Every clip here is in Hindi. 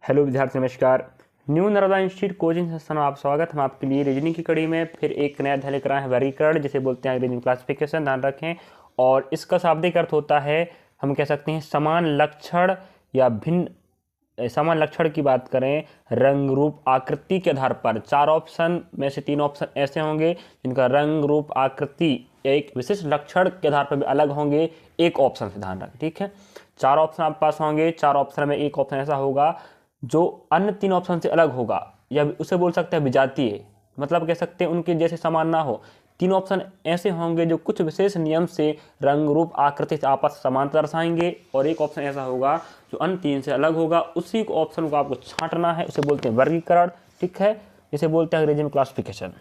हेलो विद्यार्थी, नमस्कार। न्यू नर्मदा इंस्टीट्यूट कोचिंग संस्थान में आप स्वागत। हम आपके लिए रीजनिंग की कड़ी में फिर एक नया अध्याय लेकर आए हैं, वर्गीकरण, जिसे बोलते हैं रीजनिंग क्लासिफिकेशन। ध्यान रखें। और इसका शाब्दिक अर्थ होता है, हम कह सकते हैं समान लक्षण या भिन्न समान लक्षण की बात करें रंग रूप आकृति के आधार पर। 4 ऑप्शन में से 3 ऑप्शन ऐसे होंगे जिनका रंग रूप आकृति एक विशिष्ट लक्षण के आधार पर भी अलग होंगे, एक ऑप्शन से। ध्यान रखें, ठीक है। 4 ऑप्शन आपके पास होंगे, 4 ऑप्शन में एक ऑप्शन ऐसा होगा जो अन्य 3 ऑप्शन से अलग होगा, या उसे बोल सकते हैं विजातीय, मतलब कह सकते हैं उनके जैसे समान ना हो। 3 ऑप्शन ऐसे होंगे जो कुछ विशेष नियम से रंग रूप आकृति से आपस समानता दर्शाएंगे, और एक ऑप्शन ऐसा होगा जो अन्य 3 से अलग होगा। उसी ऑप्शन को आपको छांटना है, उसे बोलते हैं वर्गीकरण, ठीक है। इसे बोलते हैं अंग्रेजी में क्लासिफिकेशन।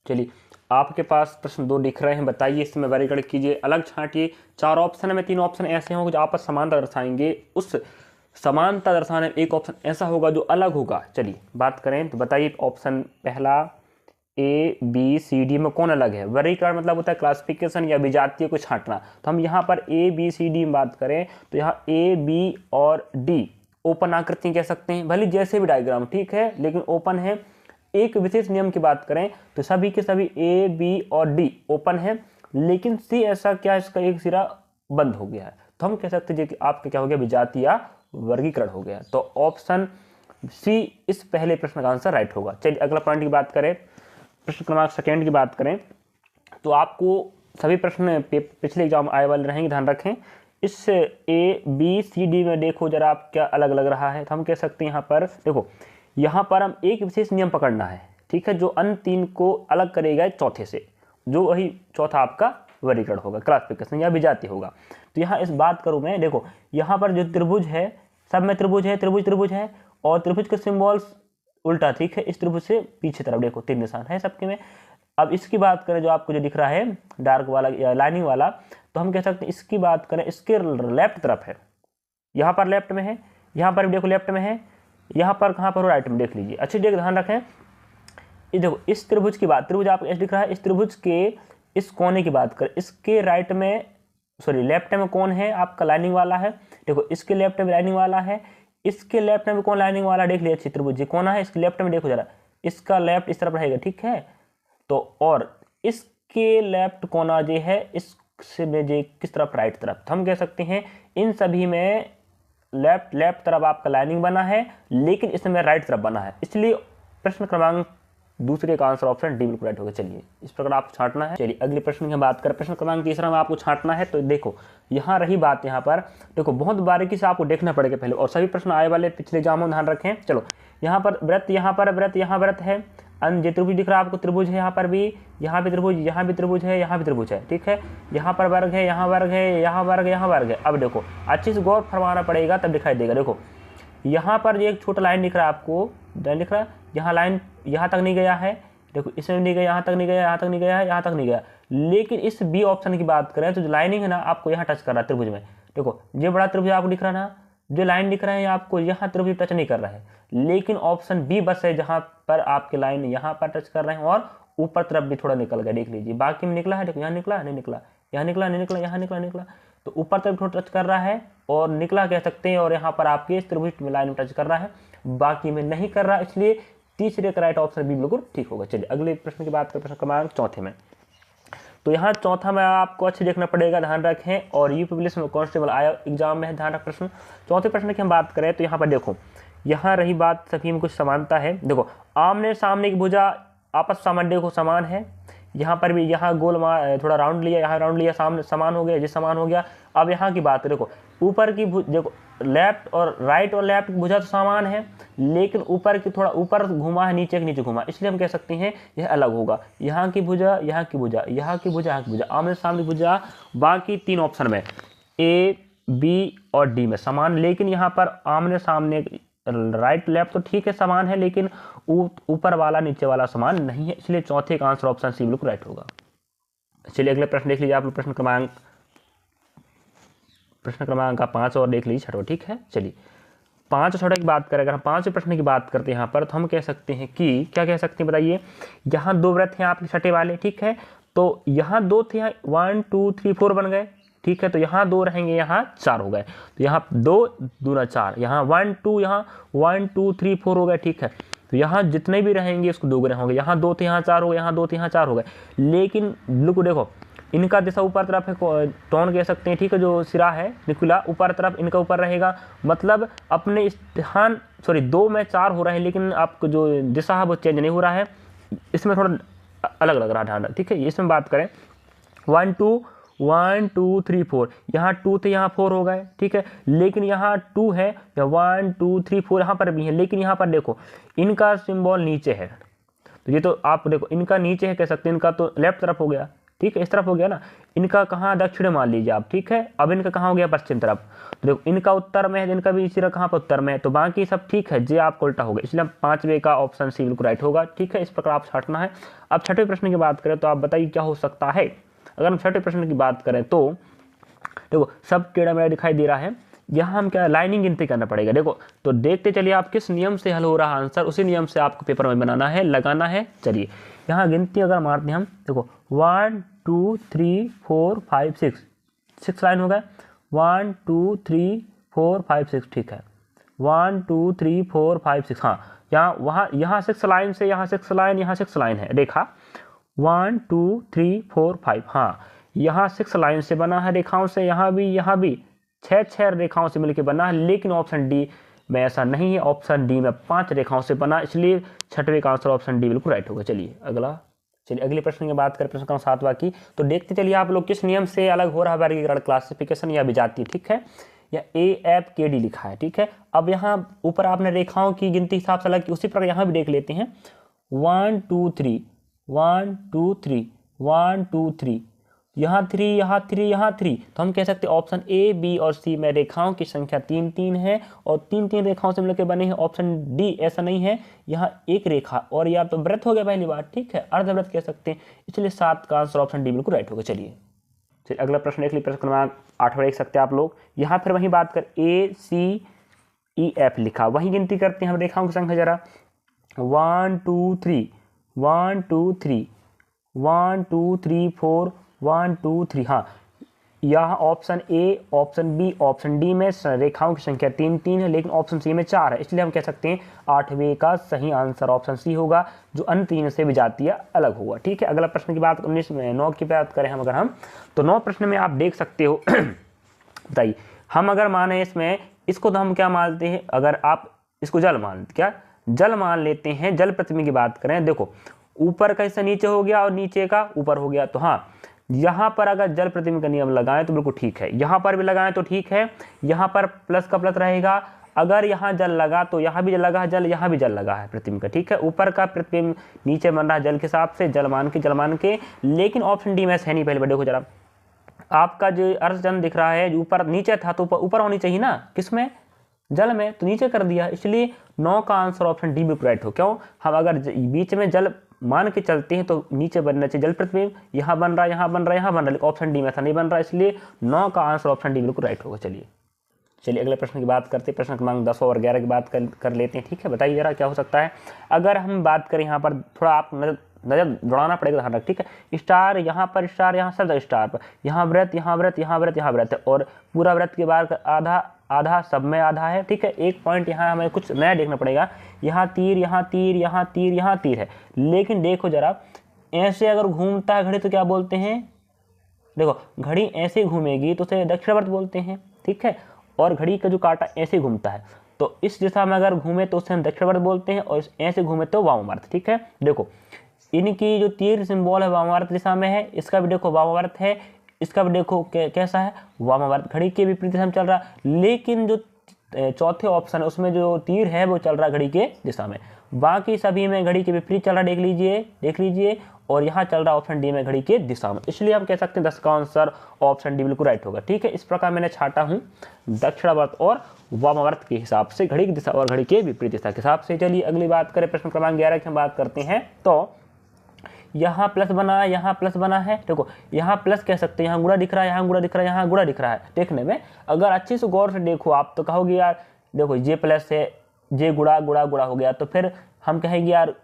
चलिए, आपके पास प्रश्न 2 लिख रहे हैं, बताइए इसमें वर्गीकरण कीजिए, अलग छांटिए। 4 ऑप्शन में 3 ऑप्शन ऐसे होंगे जो आपस समानता दर्शाएंगे, उस समानता दर्शाने में एक ऑप्शन ऐसा होगा जो अलग होगा। चलिए बात करें तो बताइए, ऑप्शन पहला ए बी सी डी में कौन अलग है। वर्गीकरण मतलब होता है क्लासिफिकेशन या विजातीय को छांटना। तो हम यहाँ पर ए बी सी डी में बात करें तो यहाँ ए बी और डी ओपन आकृति कह सकते हैं, भले जैसे भी डायग्राम, ठीक है, लेकिन ओपन है। एक विशेष नियम की बात करें तो सभी के सभी ए बी और डी ओपन है, लेकिन सी ऐसा क्या, इसका एक सिरा बंद हो गया है, तो हम कह सकते हैं कि आपका क्या हो गया, विजातीय वर्गीकरण हो गया। तो ऑप्शन सी इस पहले प्रश्न का आंसर राइट होगा। चलिए अगला पॉइंट की बात करें, प्रश्न क्रमांक सेकंड की बात करें तो आपको सभी प्रश्न पिछले एग्जाम आए वाले रहेंगे, ध्यान रखें। इस ए बी सी डी में देखो जरा आप क्या अलग लग रहा है, तो हम कह सकते हैं यहाँ पर देखो, यहाँ पर हम एक विशेष नियम पकड़ना है, ठीक है, जो अन्य 3 को अलग करेगा चौथे से, जो वही चौथा आपका वर्गीकरण होगा, क्लासिफिकेशन या विजातीय होगा। तो यहाँ इस बात करूँ मैं, देखो यहाँ पर जो त्रिभुज है, सब में त्रिभुज है, त्रिभुज है, और त्रिभुज के सिंबल्स उल्टा, ठीक है, इस त्रिभुज से पीछे तरफ देखो 3 निशान है सबके में। अब इसकी बात करें जो आपको जो दिख रहा है डार्क वाला या लाइनिंग वाला, तो हम कह सकते हैं इसकी बात करें, इसके लेफ्ट तरफ है, यहाँ पर लेफ्ट में है, यहाँ पर भी देखो लेफ्ट में है, यहाँ पर कहाँ पर राइट में देख लीजिए, अच्छी देख ध्यान रखें। ये देखो इस त्रिभुज की बात, त्रिभुज आपको ऐसे दिख रहा है, इस त्रिभुज के इस कोने की बात करें, इसके राइट में लेफ्ट में कौन है आपका, लाइनिंग वाला है। देखो इसके लेफ्ट में लाइनिंग वाला है, इसके लेफ्ट में कौन लाइनिंग वाला, देख लीजिए अच्छी त्रिभुज जी कोना है, इसके लेफ्ट में देखो जरा, इसका लेफ्ट इस तरफ रहेगा, ठीक है। तो और इसके लेफ्ट कोना जो है इससे में जो किस तरफ, राइट तरफ। तो हम कह सकते हैं इन सभी में लेफ्ट तरफ आपका लाइनिंग बना है, लेकिन इसमें राइट तरफ बना है, इसलिए प्रश्न क्रमांक दूसरे का आंसर ऑप्शन डी बिल्कुल राइट होगा। चलिए इस प्रकार आपको छांटना है। चलिए अगले प्रश्न की बात करें, प्रश्न क्रमांक तीसरा में आपको छांटना है। तो देखो यहाँ रही बात, यहाँ पर देखो बहुत बारीकी से आपको देखना पड़ेगा पहले, और सभी प्रश्न आए वाले पिछले एग्जामों ध्यान रखें। चलो यहाँ पर वृत्त, यहाँ पर वृत्त, यहाँ वृत्त है, अन्य त्रिभुज दिख रहा है आपको, त्रिभुज है यहाँ पर भी, यहाँ भी त्रिभुज, यहाँ भी त्रिभुज है, यहाँ भी त्रिभुज है, ठीक है, यहाँ पर वर्ग है, यहाँ वर्ग है, यहाँ वर्ग, यहाँ वर्ग है। अब देखो अच्छे से गौर फरमाना पड़ेगा तब दिखाई देगा। देखो यहाँ पर एक छोटा लाइन दिख रहा है आपको, दिख रहा है, यहाँ लाइन यहाँ तक नहीं गया है, देखो इसमें नहीं गया, यहाँ तक नहीं गया, यहाँ तक नहीं गया है, यहाँ तक नहीं गया। लेकिन इस बी ऑप्शन की बात करें तो जो लाइनिंग है ना आपको यहाँ टच कर रहा है त्रिभुज में, देखो ये बड़ा त्रिभुज आपको दिख रहा है ना, जो लाइन दिख रहा है आपको यहाँ त्रिभुज टच नहीं कर रहा है, लेकिन ऑप्शन बी बस है जहाँ पर आपके लाइन यहाँ पर टच कर रहे हैं और ऊपर तरफ भी थोड़ा निकल गया, देख लीजिए। बाकी में निकला है, देखो यहाँ निकला नहीं निकला, यहाँ निकला नहीं निकला, यहाँ निकला निकला, तो ऊपर तरफ थोड़ा टच कर रहा है और निकला कह सकते हैं, और यहाँ पर आपके इस त्रिभुज में लाइन में टच कर रहा है, बाकी में नहीं कर रहा, इसलिए तीसरे का राइट ऑप्शन बी बिल्कुल ठीक होगा। चलिए अगले प्रश्न की बात करें, प्रश्न क्रमांक चौथे में। तो यहाँ चौथा में आपको अच्छे देखना पड़ेगा, ध्यान रखें, और यूपी पुलिस में कांस्टेबल आया एग्जाम में है, ध्यान रख प्रश्न। चौथे प्रश्न की हम बात करें तो यहाँ पर देखो, यहाँ रही बात सभी में कुछ समानता है। देखो आमने सामने की भुजा आपस सामान देखो समान है, यहाँ पर भी, यहाँ गोल थोड़ा राउंड लिया, यहाँ राउंड लिया, सामने समान हो गया, ये समान हो गया। अब यहाँ की बात देखो, ऊपर की देखो लेफ्ट और राइट और लेफ्ट की भुजा तो समान है, लेकिन ऊपर की थोड़ा ऊपर घुमा है, नीचे के नीचे घुमा, इसलिए हम कह सकते हैं यह अलग होगा। यहाँ की भुजा, यहाँ की भुजा, यहाँ की भुजा, यहाँ की भुजा, आमने सामने भुजा बाकी 3 ऑप्शन में ए बी और डी में समान, लेकिन यहाँ पर आमने सामने राइट लेफ्ट तो ठीक है समान है, लेकिन ऊपर वाला नीचे वाला समान नहीं है, इसलिए चौथे का आंसर ऑप्शन सी बिल्कुल राइट होगा। चलिए अगले प्रश्न देख लीजिए आप लोग, प्रश्न क्रमांक का 5 और देख लीजिए छठवा, ठीक है। चलिए 5 और 6 की बात करें, अगर हम 5वें प्रश्न की बात करते हैं यहाँ पर, तो हम कह सकते हैं कि क्या कह सकते हैं बताइए, यहाँ 2 वृत्त हैं आपके छठे वाले, ठीक है, तो यहाँ 2 थे, यहाँ 1 2 3 4 बन गए, ठीक है। तो यहाँ 2 रहेंगे, यहाँ 4 हो गए, तो यहाँ 2 दूना 4, यहाँ 1 2, यहाँ 1 2 3 4 हो गए, ठीक है। तो यहाँ जितने भी रहेंगे उसको 2 गुने होंगे, यहाँ 2 तो यहाँ 4 हो गए, यहाँ 2 तो यहाँ 4 हो गए। लेकिन लुक देखो, इनका दिशा ऊपर तरफ है, टोन कह सकते हैं, ठीक है। जो सिरा है निकुला ऊपर तरफ, इनका ऊपर रहेगा, मतलब अपने स्थान 2 में 4 हो रहा है, लेकिन आपको जो दिशा है वो चेंज नहीं हो रहा है, इसमें थोड़ा अलग लग रहा है ध्यान, ठीक है। इसमें बात करें 1 2 1 2 3 4, यहाँ 2 थे यहाँ 4 हो गए, ठीक है। लेकिन यहाँ 2 है, या 1 2 3 4 यहाँ पर भी है, लेकिन यहाँ पर देखो इनका सिंबल नीचे है, तो ये तो आप देखो इनका नीचे है कह सकते हैं, इनका तो लेफ्ट तरफ हो गया, ठीक है, इस तरफ हो गया ना। इनका कहाँ दक्षिण मान लीजिए आप, ठीक है। अब इनका कहाँ हो गया पश्चिम तरफ, तो देखो इनका उत्तर में है, इनका भी इसी तरह कहाँ पर उत्तर में है, तो बाकी सब ठीक है, जे आपको उल्टा होगा, इसलिए 5वें का ऑप्शन सी बिल्कुल राइट होगा, ठीक है। इस प्रकार आप छाटना है। अब छठवें प्रश्न की बात करें तो आप बताइए क्या हो सकता है। अगर हम छठे प्रश्न की बात करें तो देखो सब टेढ़ा मेढ़ा दिखाई दे रहा है, यहाँ हम क्या लाइनिंग गिनती करना पड़ेगा। देखो तो देखते चलिए आप किस नियम से हल हो रहा आंसर, उसी नियम से आपको पेपर में बनाना है, लगाना है। चलिए यहाँ गिनती अगर मारते हैं हम, देखो 1 2 3 4 5 6 लाइन हो गए, 1 2 3 4 5 6, ठीक है। 1 2 3 4 5 6, हाँ यहाँ 6 लाइन से यहाँ 6 लाइन, यहाँ 6 लाइन है रेखा, 1 2 3 4 5, हाँ यहाँ 6 लाइन से बना है रेखाओं से, यहाँ भी 6 रेखाओं से मिलकर बना है। लेकिन ऑप्शन डी में ऐसा नहीं है, ऑप्शन डी में 5 रेखाओं से बना, इसलिए छठवें का आंसर ऑप्शन डी बिल्कुल राइट होगा। चलिए अगले प्रश्न की बात करें, प्रश्न क्रमांक 7वां की, तो देखते चलिए आप लोग किस नियम से अलग हो रहा है वर्गीकरण, क्लासिफिकेशन या विजातीय, ठीक है। या AFKD लिखा है, ठीक है। अब यहाँ ऊपर आपने रेखाओं की गिनती हिसाब से अलग की, उसी प्रकार यहाँ भी देख लेते हैं 1 2 3 1 2 3 1 2 3, यहाँ 3 यहाँ 3 यहाँ 3, तो हम कह सकते हैं ऑप्शन A B और C में रेखाओं की संख्या 3 3 है, और 3 3 रेखाओं से मिलकर बने हैं। ऑप्शन डी ऐसा नहीं है, यहाँ एक रेखा और या तो वृत्त हो गया पहली बात, ठीक है, अर्धवृत्त कह सकते हैं, इसलिए 7 का आंसर ऑप्शन डी बिल्कुल राइट होगा। चलिए अगला प्रश्न देख लीजिए, प्रश्न क्रमांक 8वां देख सकते हैं आप लोग। यहाँ फिर वही बात कर ACEF लिखा, वही गिनती करते हैं हम रेखाओं की संख्या जरा, 1 2 3 1 2 3 1 2 3 4 1 2 3, हाँ यहाँ option A option B option D में रेखाओं की संख्या 3 3 है, लेकिन ऑप्शन सी में 4 है, इसलिए हम कह सकते हैं 8वें का सही आंसर ऑप्शन सी होगा, जो अन्य 3 से विजातीय अलग होगा, ठीक है। अगला प्रश्न की बात 9 की बात करें हम, अगर हम तो 9 प्रश्न में आप देख सकते हो बताइए, हम अगर माने इसमें इसको तो हम क्या मानते हैं, अगर आप इसको जल मान लेते हैं, जल प्रतिबिंब की बात करें, देखो ऊपर का हिस्सा नीचे हो गया और नीचे का ऊपर हो गया, तो हाँ यहाँ पर अगर जल प्रतिबिंब का नियम लगाएं तो बिल्कुल ठीक है, यहाँ पर भी लगाएं तो ठीक है, यहाँ पर प्लस का प्लस रहेगा, अगर यहाँ जल लगा तो यहाँ भी जल लगा है जल, यहाँ भी जल लगा है प्रतिबिंब का, ठीक है। ऊपर का प्रतिबिंब नीचे बन रहा है जल के हिसाब से, जल मान के, लेकिन ऑप्शन डी में है नहीं। पहले देखो जरा, आपका जो अर्धचंद्र दिख रहा है, जो ऊपर नीचे था तो ऊपर होनी चाहिए ना, किसमें, जल में, तो नीचे कर दिया, इसलिए 9 का आंसर ऑप्शन डी बिल्कुल राइट हो। क्यों, हम अगर बीच में जल मान के चलते हैं तो नीचे बनना चाहिए जल प्रतिबिंब, यहाँ बन रहा है, यहाँ बन रहा है, यहाँ बन रहा है, लेकिन ऑप्शन डी में ऐसा नहीं बन रहा है, इसलिए 9 का आंसर ऑप्शन डी बिल्कुल राइट होगा। चलिए अगले प्रश्न की बात करते हैं, प्रश्न क्रमांक 10 और 11 की बात कर लेते हैं, ठीक है। बताइए जरा क्या हो सकता है। अगर हम बात करें यहाँ पर, थोड़ा आप नजर दौड़ाना पड़ेगा ध्यान रख, ठीक है। स्टार यहाँ पर, स्टार यहाँ, सब स्टार पर, यहाँ व्रत, यहाँ व्रत, यहाँ व्रत, यहाँ व्रत, और पूरा व्रत के बाद आधा सब में आधा है, ठीक है। एक पॉइंट यहाँ हमें कुछ नया देखना पड़ेगा, यहाँ तीर, यहाँ तीर, यहाँ तीर, यहाँ तीर है, लेकिन देखो जरा ऐसे अगर घूमता है घड़ी तो क्या बोलते हैं, देखो घड़ी ऐसे घूमेगी तो उसे दक्षिणावर्त बोलते हैं, ठीक है। और घड़ी का जो कांटा ऐसे घूमता है तो इस दिशा में अगर घूमे तो उसे हम दक्षिणावर्त बोलते हैं, और ऐसे घूमे तो वामावर्त, ठीक है। देखो इनकी जो तीर सिंबल है वामावर्त दिशा में है, इसका भी देखो वामावर्त है, इसका भी देखो कैसा है, वामावर्त, घड़ी के विपरीत दिशा में चल रहा, लेकिन जो चौथे ऑप्शन है उसमें जो तीर है वो चल रहा घड़ी के दिशा में, बाकी सभी में घड़ी के विपरीत चल रहा, देख लीजिए, और यहाँ चल रहा ऑप्शन डी में घड़ी के दिशा में, इसलिए हम कह सकते हैं 10 का आंसर ऑप्शन डी बिल्कुल राइट होगा, ठीक है। इस प्रकार मैंने छाटा हूँ दक्षिणावर्त और वामावर्त के हिसाब से, घड़ी की दिशा और घड़ी के विपरीत दिशा के हिसाब से। चलिए अगली बात करें, प्रश्न क्रमांक 11 की हम बात करते हैं, तो यहाँ प्लस बना है, यहाँ प्लस बना है, देखो यहाँ प्लस कह सकते हैं, यहाँ गुणा दिख रहा है, यहाँ गुणा दिख रहा है, यहाँ गुणा दिख रहा है, देखने में अगर अच्छे से गौर से देखो आप तो कहोगे यार देखो ये प्लस है, ये गुणा गुणा गुणा हो गया, तो फिर हम कहेंगे यार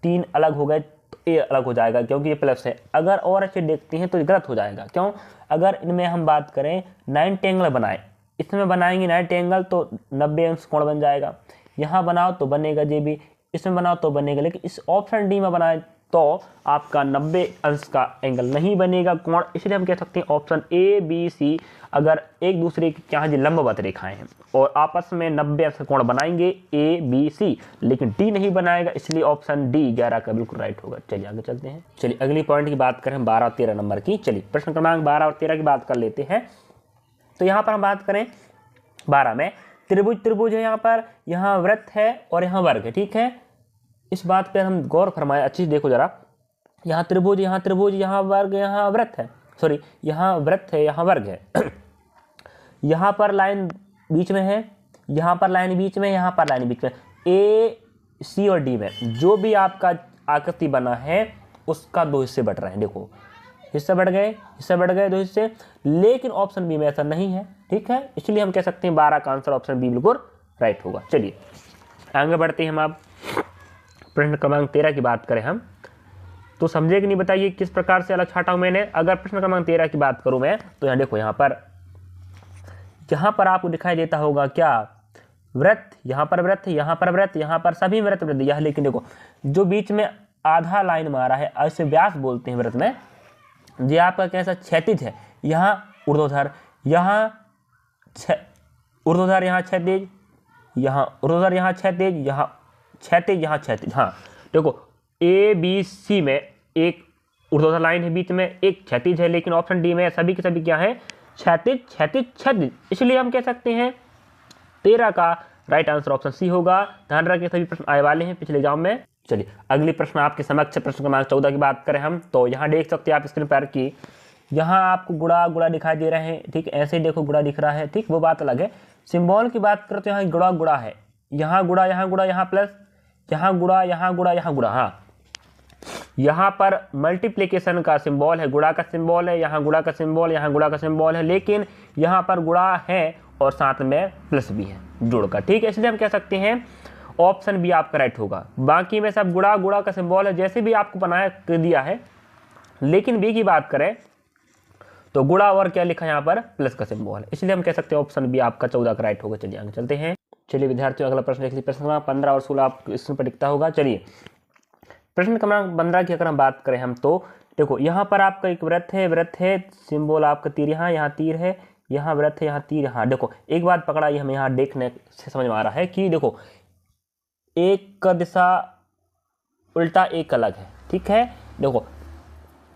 3 अलग हो गए, तो ए अलग हो जाएगा क्योंकि ये प्लस है। अगर और अच्छे देखते हैं तो ये गलत हो जाएगा। क्यों? अगर इनमें हम बात करें 90 एंगल बनाए, इसमें बनाएंगे 90 एंगल तो 90 अंश कोण बन जाएगा। यहाँ बनाओ तो बनेगा जे बी, इसमें बनाओ तो बनेगा, लेकिन इस ऑप्शन डी में बनाए तो आपका 90 अंश का एंगल नहीं बनेगा कोण। इसलिए हम कह सकते हैं ऑप्शन ए बी सी अगर एक दूसरे की क्या है लंबवत रेखाएं हैं और आपस में 90 अंश का कोण बनाएंगे ए बी सी, लेकिन डी नहीं बनाएगा, इसलिए ऑप्शन डी 11 का बिल्कुल राइट होगा। चलिए आगे चलते हैं। चलिए अगली पॉइंट की बात करें 12 और 13 नंबर की। चलिए प्रश्न क्रमांक 12 और 13 की बात कर लेते हैं। तो यहाँ पर हम बात करें 12 में त्रिभुज है, यहाँ वृत्त है और यहाँ वर्ग है। ठीक है, इस बात पर हम गौर फरमाए, अच्छी देखो जरा। यहाँ त्रिभुज, यहाँ वर्ग, यहाँ वृत्त है, सॉरी यहाँ वृत्त है, यहाँ वर्ग है। यहाँ पर लाइन बीच में है, यहाँ पर लाइन बीच में, यहाँ पर लाइन बीच में। ए सी और डी में जो भी आपका आकृति बना है उसका दो हिस्से बढ़ रहे हैं। देखो हिस्से बढ़ गए दो हिस्से, लेकिन ऑप्शन बी में ऐसा नहीं है। ठीक है, इसलिए हम कह सकते हैं 12 का आंसर ऑप्शन बी बिल्कुल राइट होगा। चलिए आगे बढ़ते हैं हम। आप प्रश्न क्रमांक 13 की बात करें हम तो समझे कि नहीं बताइए किस प्रकार से अलग छाटा हूं मैंने। अगर प्रश्न क्रमांक 13 की बात करूं मैं तो यहाँ देखो, यहाँ पर आपको दिखाई देता होगा क्या वृत्त, यहाँ पर वृत्त, यहाँ पर वृत्त, यहाँ पर सभी वृत्त यह, लेकिन देखो जो बीच में आधा लाइन मारा है ऐसे व्यास बोलते हैं वृत्त में, ये आपका कैसा क्षैतिज है, यहाँ ऊर्ध्वाधर, यहाँ ऊर्ध्वाधर, यहाँ क्षैतिज, यहाँ ऊर्ध्वाधर, यहाँ क्षैतिज, यहाँ क्षैतिज, यहाँ क्षैतिज। हाँ देखो ए बी सी में एक ऊर्ध्वाधर लाइन है बीच में, एक क्षैतिज है, लेकिन ऑप्शन डी में सभी के सभी क्या है क्षैतिज क्षैतिज क्षैतिज। इसलिए हम कह सकते हैं 13 का राइट आंसर ऑप्शन सी होगा। ध्यान रखें सभी प्रश्न आए वाले हैं पिछले एग्जाम में। चलिए अगली प्रश्न आपके समक्ष प्रश्न क्रमांक 14 की बात करें हम तो यहाँ देख सकते हैं आप स्क्रीन पर कि यहाँ आपको गुड़ा दिखाई दे रहे हैं। ठीक, ऐसे देखो गुड़ा दिख रहा है। ठीक, वो बात अलग है। सिंबल की बात करें तो यहाँ गुड़ा है, यहाँ गुड़ा, यहाँ प्लस, यहाँ गुड़ा, यहाँ गुड़ा। हाँ, यहाँ पर मल्टीप्लिकेशन का सिंबल है, गुणा का सिंबल है, यहाँ गुणा का सिंबल, यहाँ गुणा का सिंबल है, लेकिन यहाँ पर गुणा है और साथ में प्लस भी है जोड़ का। ठीक है, इसलिए हम कह सकते हैं ऑप्शन बी आपका राइट होगा। बाकी में सब गुणा का सिंबल है जैसे भी आपको बनाया कर दिया है, लेकिन बी की बात करें तो गुणा और क्या लिखा है यहाँ पर प्लस का सिंबल है, इसलिए हम कह सकते हैं ऑप्शन बी आपका 14 का राइट होगा। चलिए आगे चलते हैं। चलिए विद्यार्थियों अगला प्रश्न देखिए, प्रश्न 15 और 16 आप इसमें पर दिखता होगा। चलिए प्रश्न क्रमांक 15 की अगर हम बात करें हम तो देखो यहाँ पर आपका एक वृत्त है, सिंबल आपका तीर, यहाँ तीर है, यहाँ वृत्त है, यहाँ तीर। हाँ देखो एक बात पकड़ाई हमें यहाँ देखने से समझ में आ रहा है कि देखो एक का दिशा उल्टा एक अलग है। ठीक है, देखो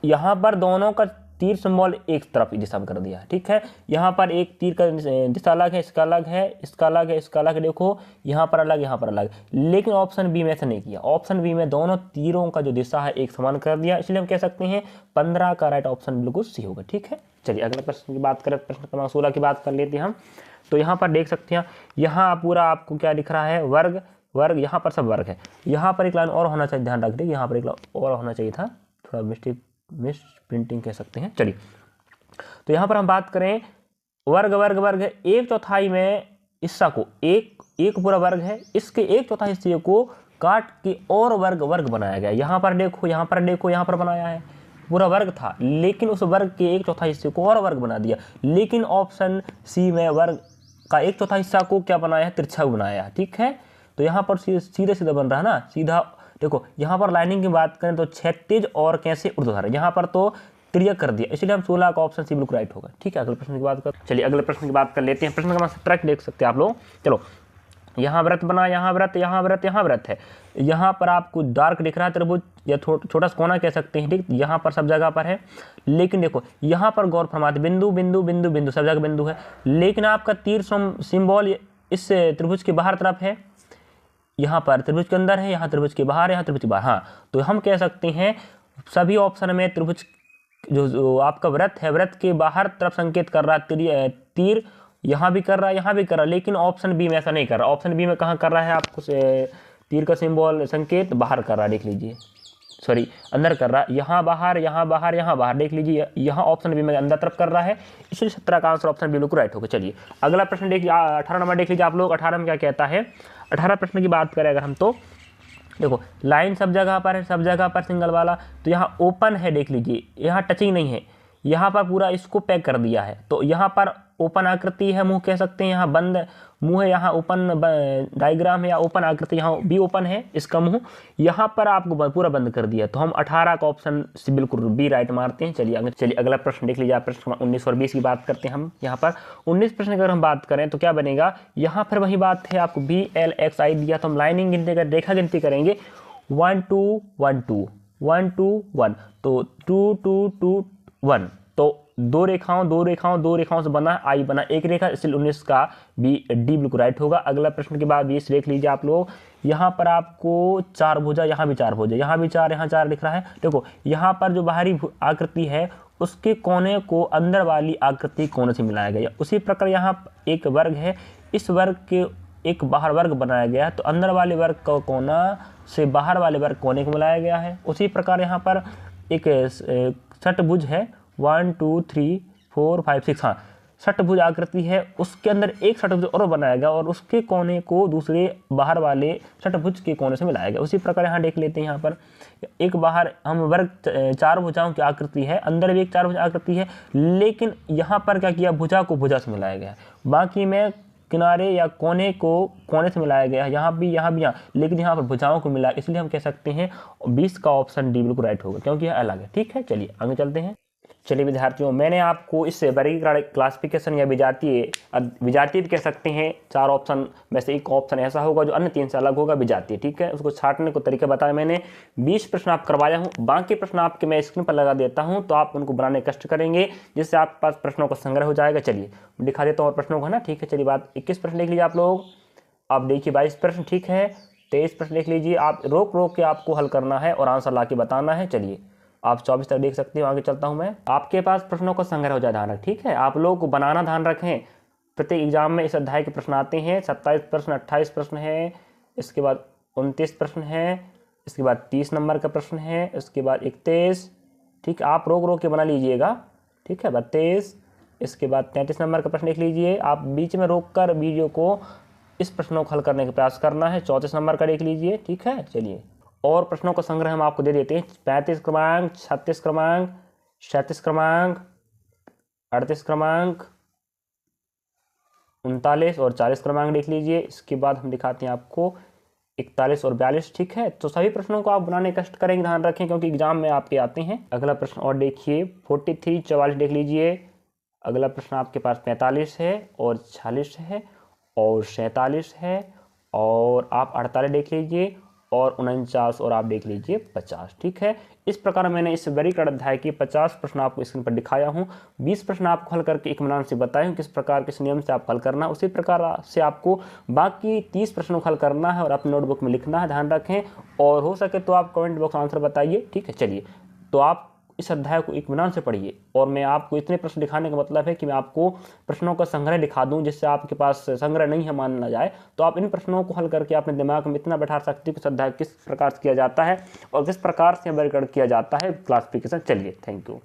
यहाँ पर दोनों का तीर सिंबल एक तरफ दिशा में कर दिया है। ठीक है, यहाँ पर एक तीर का दिशा अलग है, इसका अलग है, इसका अलग है, इसका अलग है। देखो यहाँ पर अलग, यहाँ पर अलग, लेकिन ऑप्शन बी में ऐसा नहीं किया। ऑप्शन बी में दोनों तीरों का जो दिशा है एक समान कर दिया, इसलिए हम कह सकते हैं 15 का राइट ऑप्शन बिल्कुल सी होगा। ठीक है, चलिए अगले प्रश्न की बात करें, प्रश्न क्रमांक 16 की बात कर लेते हैं हम तो यहाँ पर देख सकते हैं यहाँ पूरा आपको क्या दिख रहा है वर्ग, यहाँ पर सब वर्ग है। यहाँ पर एक लाइन और होना चाहिए, ध्यान रख दे, यहाँ पर एक लाइन और होना चाहिए था, थोड़ा मिस प्रिंटिंग कह सकते हैं। चलिए तो यहाँ पर हम बात करें वर्ग है, 1/4 में हिस्सा को एक पूरा वर्ग है, इसके 1/4 हिस्से को काट के और वर्ग बनाया गया। यहाँ पर देखो, यहाँ पर बनाया है पूरा वर्ग था, लेकिन उस वर्ग के 1/4 हिस्से को और वर्ग बना दिया। लेकिन ऑप्शन सी में वर्ग का 1/4 हिस्सा को क्या बनाया है तिरछा बनाया है। ठीक है, तो यहाँ पर सीधा बन रहा है ना, सीधा। देखो यहाँ पर लाइनिंग की बात करें तो क्षैतिज और कैसे ऊर्ध्वाधर, यहाँ पर तो तिर्यक कर दिया, इसलिए हम 16 का ऑप्शन सी बिल्कुल राइट होगा। ठीक है, अगले प्रश्न की बात कर, चलिए अगले प्रश्न की बात कर लेते हैं। प्रश्न क्रमांक 17 देख सकते हैं आप लोग। चलो यहाँ वृत्त बना, यहाँ वृत्त है, यहाँ पर आपको डार्क दिख रहा है त्रिभुज या छोटा सा कोना कह सकते हैं। ठीक, यहाँ पर सब जगह पर है, लेकिन देखो यहाँ पर गौर फरमाते बिंदु सब जगह बिंदु है, लेकिन आपका तीर सिंबल इस त्रिभुज के बाहर तरफ है, यहाँ पर त्रिभुज के अंदर है, यहाँ त्रिभुज के बाहर, यहाँ त्रिभुज के बाहर। हाँ, तो हम कह सकते हैं सभी ऑप्शन में त्रिभुज जो आपका वृत्त है, वृत्त के बाहर तरफ संकेत कर रहा है तीर, यहाँ भी कर रहा है, लेकिन ऑप्शन बी में ऐसा नहीं कर रहा। ऑप्शन बी में कहाँ कर रहा है आपको तीर का सिंबल संकेत बाहर कर रहा है, देख लीजिए, सॉरी अंदर कर रहा है, यहाँ बाहर देख लीजिए, यहाँ ऑप्शन बी में अंदर तरफ कर रहा है, इसलिए 17 का आंसर ऑप्शन बी बिल्कुल राइट होगा। चलिए अगला प्रश्न देखिए, 18 नंबर देख लीजिए आप लोग। 18 में क्या कहता है, 18 प्रश्न की बात करें अगर हम तो देखो लाइन सब जगह पर है, सब जगह पर सिंगल वाला, तो यहाँ ओपन है, देख लीजिए यहाँ टचिंग नहीं है, यहाँ पर पूरा इसको पैक कर दिया है, तो यहाँ पर ओपन आकृति है, मुंह कह सकते हैं, यहाँ बंद मुंह है, यहाँ ओपन डायग्राम है या ओपन आकृति, यहाँ भी ओपन है इसका मुंह, यहाँ पर आपको पूरा बंद कर दिया, तो हम 18 का ऑप्शन से बिल्कुल बी राइट मारते हैं। चलिए अगला प्रश्न देख लीजिए आप, प्रश्न 19 और 20 की बात करते हैं हम। यहाँ पर 19 प्रश्न अगर हम बात करें तो क्या बनेगा, यहाँ पर वही बात है, आपको BLXI दिया, तो हम लाइनिंग गिनती कर रेखा गिनती करेंगे 1 2 1 2 1 2 1, तो 2 2 2 1, तो दो रेखाओं से बना आई बना एक रेखा, इसलिए 19 का डी बिल्कुल राइट होगा। अगला प्रश्न के बाद 20 देख लीजिए आप लोग, यहाँ पर आपको 4 भुजा, यहाँ भी 4 भुजा, यहाँ भी 4, यहाँ 4 दिख रहा है। देखो यहाँ पर जो बाहरी आकृति है उसके कोने को अंदर वाली आकृति कोने से मिलाया गया। उसी प्रकार यहाँ एक वर्ग है, इस वर्ग के एक बाहर वर्ग बनाया गया है, तो अंदर वाले वर्ग का कोना से बाहर वाले वर्ग कोने को मिलाया गया है। उसी प्रकार यहाँ पर एक षटभुज है, 1 2 3 4 5 6, हाँ षटभुज आकृति है, उसके अंदर एक षटभुज और बनाया गया और उसके कोने को दूसरे बाहर वाले षटभुज के कोने से मिलाया गया। उसी प्रकार यहाँ देख लेते हैं, यहाँ पर एक बाहर हम वर्ग 4 भुजाओं की आकृति है, अंदर भी एक 4 भुजा आकृति है, लेकिन यहाँ पर क्या किया, भुजा को भुजा से मिलाया गया। बाकी में किनारे या कोने को कोने से मिलाया गया है, यहाँ भी यहाँ, लेकिन यहाँ पर भुजाओं को मिला, इसलिए हम कह सकते हैं 20 का ऑप्शन डी बिल्कुल राइट होगा, क्योंकि यह अलग है। ठीक है, चलिए आगे चलते हैं। चलिए विद्यार्थियों, मैंने आपको इस वर्गीकरण क्लासिफिकेशन या विजातीय भी कह सकते हैं, 4 ऑप्शन में से एक ऑप्शन ऐसा होगा जो अन्य 3 से अलग होगा, विजातीय। ठीक है, उसको छांटने को तरीका बताया मैंने। 20 प्रश्न आप करवाया हूँ, बाकी प्रश्न आपके मैं स्क्रीन पर लगा देता हूँ, तो आप उनको बनाने कष्ट करेंगे, जिससे आपके पास प्रश्नों का संग्रह हो जाएगा। चलिए दिखा देता हूँ और प्रश्नों को, है ना। ठीक है, चलिए बात 21 प्रश्न देख लीजिए आप लोग। आप देखिए 22 प्रश्न, ठीक है, 23 प्रश्न देख लीजिए। आप रोक के आपको हल करना है और आंसर ला के बताना है। चलिए आप 24 तक देख सकते हो। आगे चलता हूं मैं। आपके पास प्रश्नों का संग्रह हो जाए, ध्यान रखें। ठीक है, आप लोगों को बनाना ध्यान रखें। प्रत्येक एग्जाम में इस अध्याय के प्रश्न आते हैं। 27 प्रश्न, 28 प्रश्न है, इसके बाद 29 प्रश्न है, इसके बाद 30 नंबर का प्रश्न है, इसके बाद 31। ठीक है, आप रोक के बना लीजिएगा। ठीक है, 32, इसके बाद 33 नंबर का प्रश्न देख लीजिए। आप बीच में रोक कर वीडियो को इस प्रश्नों को हल करने का प्रयास करना है। 34 नंबर का देख लीजिए। ठीक है, चलिए और प्रश्नों का संग्रह हम आपको दे देते हैं। 35 क्रमांक, 36 क्रमांक, 37 क्रमांक, 38 क्रमांक, 39 और 40 क्रमांक देख लीजिए। इसके बाद हम दिखाते हैं आपको 41 और 42। ठीक है, तो सभी प्रश्नों को आप बनाने कष्ट करेंगे, ध्यान रखें, क्योंकि एग्जाम में आपके आते हैं। अगला प्रश्न और देखिए 43, 44 देख लीजिए। अगला प्रश्न आपके पास 45 है और 46 है और 47 है और आप 48 देख लीजिए और 49 और आप देख लीजिए 50। ठीक है, इस प्रकार मैंने इस वर्गीकरण अध्याय की 50 प्रश्न आपको स्क्रीन पर दिखाया हूँ। 20 प्रश्न आपको हल करके इत्मीनान से बताए हूँ किस प्रकार किस नियम से आप हल करना, उसी प्रकार से आपको बाकी 30 प्रश्नों को हल करना है और अपने नोटबुक में लिखना है, ध्यान रखें। और हो सके तो आप कमेंट बॉक्स आंसर बताइए। ठीक है, चलिए तो आप इस अध्याय को इत्मीनान से पढ़िए। और मैं आपको इतने प्रश्न दिखाने का मतलब है कि मैं आपको प्रश्नों का संग्रह दिखा दूं, जिससे आपके पास संग्रह नहीं है मान ना जाए, तो आप इन प्रश्नों को हल करके अपने दिमाग में इतना बैठा सकते हो कि इस अध्याय किस प्रकार से किया जाता है और किस प्रकार से वर्गीकरण किया जाता है, क्लासिफिकेशन। चलिए, थैंक यू।